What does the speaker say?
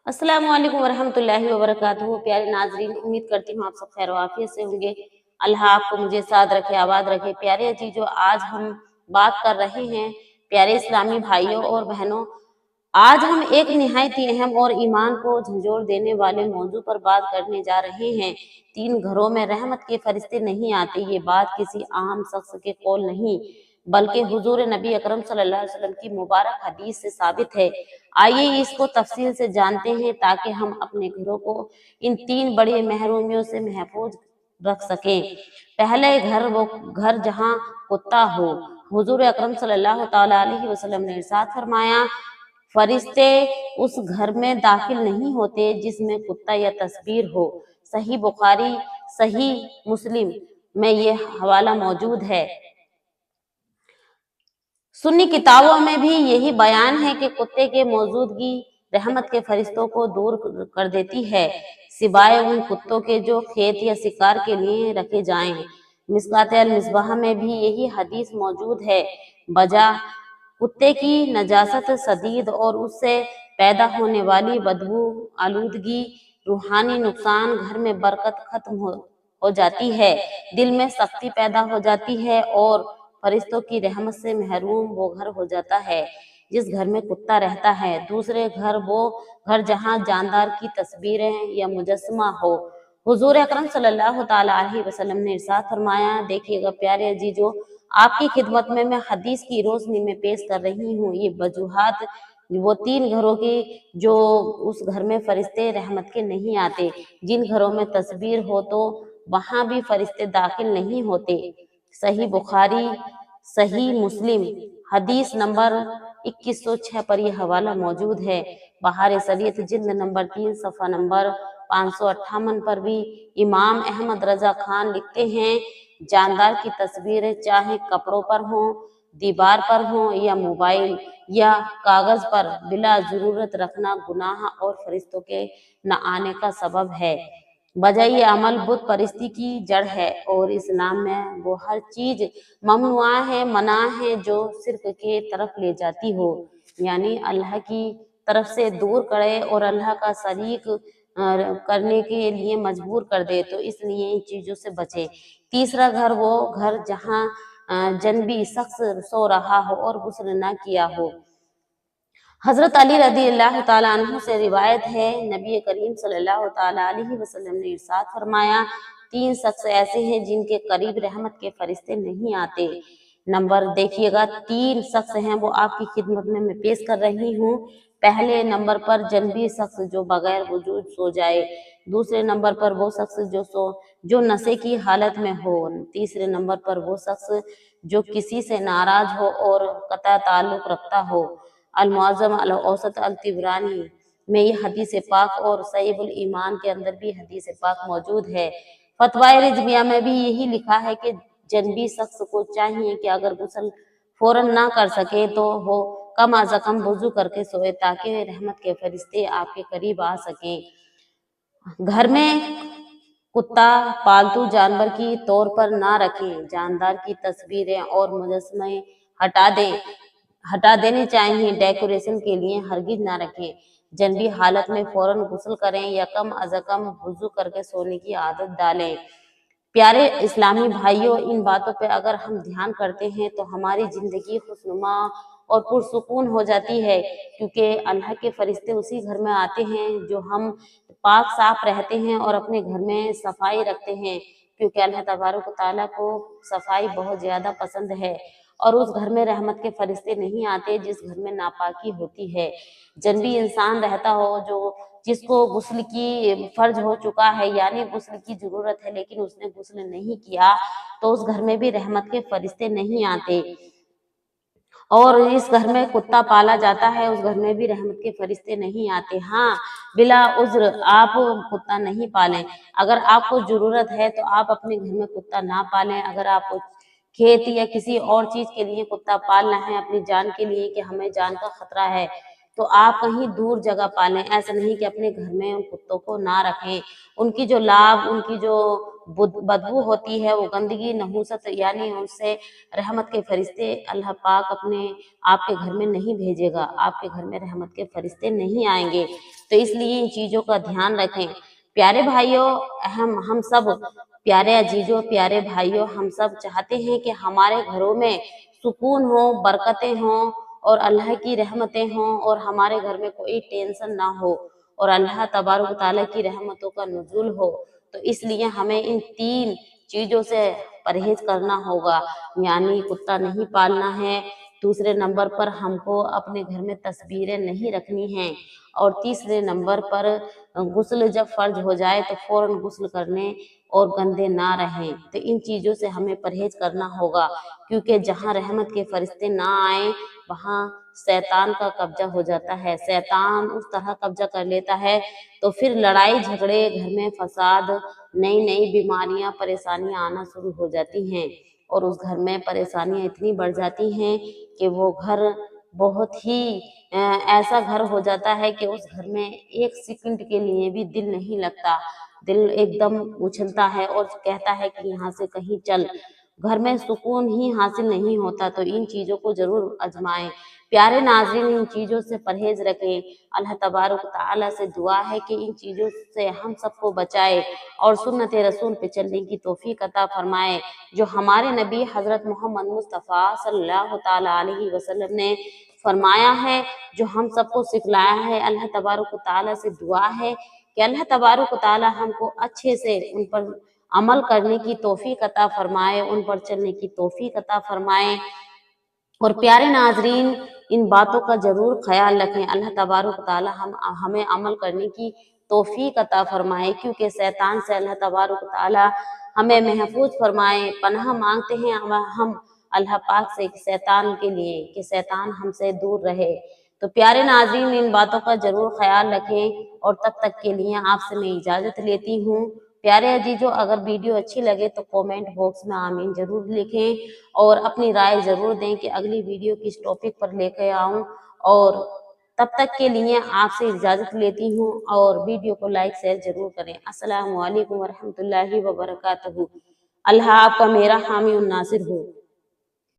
अस्सलाम वालेकुम वरहमतुल्लाहि वबरकातुहू। प्यारे नाजरीन, उम्मीद करती हूँ आप सब खैर वाफियत से होंगे। अल्लाह आपको मुझे साथ रखे, आबाद रखे। प्यारे अजीजों, आज हम बात कर रहे हैं प्यारे इस्लामी भाइयों और बहनों, आज हम एक निहायत ही अहम और ईमान को झंझोर देने वाले मौजू पर बात करने जा रहे हैं। 3 घरों में रहमत के फरिश्ते नहीं आते। ये बात किसी आम शख्स के कौल नहीं, बल्कि हुजूर नबी अकरम सल्लल्लाहु अलैहि वसल्लम की मुबारक हदीस से साबित है। आइए इसको तफसील से जानते हैं ताकि हम अपने घरों को इन 3 बड़ी महरूमियों से महफूज रख सकें। पहले घर, वो घर जहाँ कुत्ता हो। हुजूर अकरम सल्लल्लाहु ताला अलैहि वसल्लम ने इरशाद फरमाया, फरिश्ते उस घर में दाखिल नहीं होते जिसमें कुत्ता या तस्वीर हो। सही बुखारी, सही मुस्लिम में ये हवाला मौजूद है। सुन्नी किताबों में भी यही बयान है कि कुत्ते के मौजूदगी रहमत के फरिश्तों को दूर कर देती है, सिवाय उन कुत्तों के जो खेत या शिकार के लिए रखे जाएं। मिसकात अल मिसबाह में भी यही हदीस मौजूद है। बजा कुत्ते की नजासत शदीद और उससे पैदा होने वाली बदबू, आलूदगी, रूहानी नुकसान, घर में बरकत खत्म हो जाती है, दिल में सख्ती पैदा हो जाती है और फरिश्तों की रहमत से महरूम वो घर हो जाता है जिस घर में कुत्ता रहता है। दूसरे घर, वो घर जहाँ जानदार की तस्वीरें या मुजस्समा हो। हुजूर अकरम सल्लल्लाहु ताला अलैहि वसल्लम ने इरशाद फरमाया, देखिएगा प्यारे अजीजों, आपकी खिदमत में मैं हदीस की रोशनी में पेश कर रही हूँ ये वजूहात, वो 3 घरों की जो उस घर में फरिश्ते रहमत के नहीं आते। जिन घरों में तस्वीर हो तो वहां भी फरिश्ते दाखिल नहीं होते। सही बुखारी, सही मुस्लिम हदीस नंबर 2106 पर यह हवाला मौजूद है। बहार शरीयत जिल्द नंबर 3 सफ़ा नंबर 558 पर भी इमाम अहमद रजा खान लिखते हैं, जानदार की तस्वीरें चाहे कपड़ों पर हों, दीवार पर हों या मोबाइल या कागज पर, बिला जरूरत रखना गुनाह और फरिश्तों के न आने का सबब है। बजाय अमल बुत परिस्थिति की जड़ है और इस्लाम में वो हर चीज ममनुआ है, मना है जो सिर्फ के तरफ ले जाती हो, यानी अल्लाह की तरफ से दूर करे और अल्लाह का शरीक करने के लिए मजबूर कर दे, तो इसलिए इन चीजों से बचे। तीसरा घर, वो घर जहाँ जनबी शख्स सो रहा हो और गुस्ल ना किया हो। हजरत अली रदी अल्लाह ताला अन्हु से रिवायत है, नबी करीम सल्लल्लाहु ताला अलैहि वसल्लम ने इरशाद फरमाया, 3 शख्स ऐसे हैं जिनके करीब रहमत के फरिश्ते नहीं आते। नंबर देखिएगा, 3 शख्स हैं, वो आपकी खिदमत में मैं पेश कर रही हूँ। पहले नंबर पर जनबी शख्स जो बगैर वजूद सो जाए। दूसरे नंबर पर वो शख्स जो नशे की हालत में हो। तीसरे नंबर पर वो शख्स जो किसी से नाराज हो और कता ताल्लुक रखता हो। अल-मुअज़्ज़म अल-औसत अल-तिबरानी में ये हदीस पाक और सहीहुल ईमान के अंदर भी हदीस पाक मौजूद है। फतवाए रिज़विया में भी यही लिखा है कि जनबी शख्स को चाहिए कि अगर गुस्ल फौरन ना कर सके तो वो कम अज़ कम वुज़ू करके सोए ताकि रहमत के फरिश्ते आपके करीब आ सकें। घर में कुत्ता पालतू जानवर की तौर पर ना रखें। जानदार की तस्वीरें और मुजस्समे हटा देने चाहिए, डेकोरेशन के लिए हरगिज ना रखें। जनबी हालत में फौरन गुस्ल करें या कम अज़ कम वुज़ू करके सोने की आदत डालें। प्यारे इस्लामी भाइयों, इन बातों पे अगर हम ध्यान करते हैं तो हमारी जिंदगी खुशनुमा और पुरसुकून हो जाती है, क्योंकि अल्लाह के फरिश्ते उसी घर में आते हैं जो हम पाक साफ रहते हैं और अपने घर में सफाई रखते हैं, क्योंकि अल्लाह तबारक व तआला को सफाई बहुत ज्यादा पसंद है। और उस घर में रहमत के फरिश्ते नहीं आते जिस घर में नापाकी होती है। जनबी इंसान रहता हो जो जिसको गुस्ल की फर्ज हो चुका है, यानी गुस्ल की जरूरत है लेकिन उसने गुस्ल नहीं किया, तो उस घर में भी रहमत के फरिश्ते नहीं आते। और इस घर में कुत्ता पाला जाता है, उस घर में भी रहमत के फरिश्ते नहीं आते। हाँ, बिला उज्र आप कुत्ता नहीं पालें। अगर आपको जरूरत है तो आप अपने घर में कुत्ता ना पालें। अगर आपको खेत या किसी और चीज के लिए कुत्ता पालना है, अपनी जान के लिए कि हमें जान का खतरा है, तो आप कहीं दूर जगह पालें। ऐसा नहीं कि अपने घर में उन कुत्तों को ना रखें। उनकी जो लाभ, उनकी जो بدبو ہوتی ہے، وہ گندگی نحوست یعنی उससे रहमत के फरिश्ते अल्लाह पाक अपने आपके घर में नहीं भेजेगा, आपके घर में रहमत के फरिश्ते नहीं आएंगे। तो इसलिए इन चीज़ों का ध्यान रखें। प्यारे भाइयों, हम सब प्यारे अजीजों, प्यारे भाइयों, हम सब चाहते हैं कि हमारे घरों में सुकून हो, बरकतें हों और अल्लाह की रहमतें हों और हमारे घर में कोई टेंशन ना हो और अल्लाह तबारक व तआला की रहमतों का नुज़ूल हो। तो इसलिए हमें इन 3 चीज़ों से परहेज करना होगा, यानी कुत्ता नहीं पालना है, दूसरे नंबर पर हमको अपने घर में तस्वीरें नहीं रखनी हैं और तीसरे नंबर पर गुस्ल जब फर्ज हो जाए तो फौरन गुस्ल करने और गंदे ना रहें। तो इन चीज़ों से हमें परहेज करना होगा, क्योंकि जहाँ रहमत के फरिश्ते ना आए वहाँ शैतान का कब्जा हो जाता है। शैतान उस तरह कब्जा कर लेता है तो फिर लड़ाई झगड़े, घर में फसाद, नई नई बीमारियां, परेशानियां आना शुरू हो जाती हैं और उस घर में परेशानियां इतनी बढ़ जाती हैं कि वो घर बहुत ही ऐसा घर हो जाता है कि उस घर में एक सेकंड के लिए भी दिल नहीं लगता, दिल एकदम उछलता है और कहता है कि यहाँ से कहीं चल। घर में सुकून ही हासिल नहीं होता। तो इन चीज़ों को जरूर आजमाएं। प्यारे नाज़रीन, इन चीज़ों से परहेज रखें। अल्लाह तबारक तआला से दुआ है कि इन चीज़ों से हम सबको बचाए और सुन्नत रसूल पे चलने की तौफीक अता फरमाए। जो हमारे नबी हज़रत मोहम्मद मुस्तफ़ा सल्लल्लाहु ताला अलैहि वसल्लम ने फरमाया है, जो हम सबको सिखलाया है, अल्लाह तबारक तआला से दुआ है कि अल्लाह तबारक तआला हमको अच्छे से उन पर अमल करने की तौफीक अता फरमाए, उन पर चलने की तौफीक अता फरमाए। और प्यारे नाजरीन, इन बातों का जरूर ख्याल रखें। अल्लाह तबारक तआला हमें अमल करने की तौफीक अता फरमाए, क्योंकि शैतान से अल्लाह तबारक तआला हमें महफूज फरमाए। पनाह मांगते हैं हम अल्लाह पाक से शैतान के लिए कि शैतान हमसे दूर रहे। तो प्यारे नाजरीन, इन बातों का जरूर ख्याल रखें और तब तक के लिए आपसे मैं इजाज़त लेती हूँ। प्यारे अजीजों, अगर वीडियो अच्छी लगे तो कमेंट बॉक्स में आमीन जरूर लिखें और अपनी राय जरूर दें कि अगली वीडियो किस टॉपिक पर लेकर आऊं। और तब तक के लिए आपसे इजाज़त लेती हूँ और वीडियो को लाइक शेयर जरूर करें। अस्सलामु अलैकुम वरहमतुल्लाहि वबरकातुहू। अल्लाह आपका मेरा हामी और नासिर हो।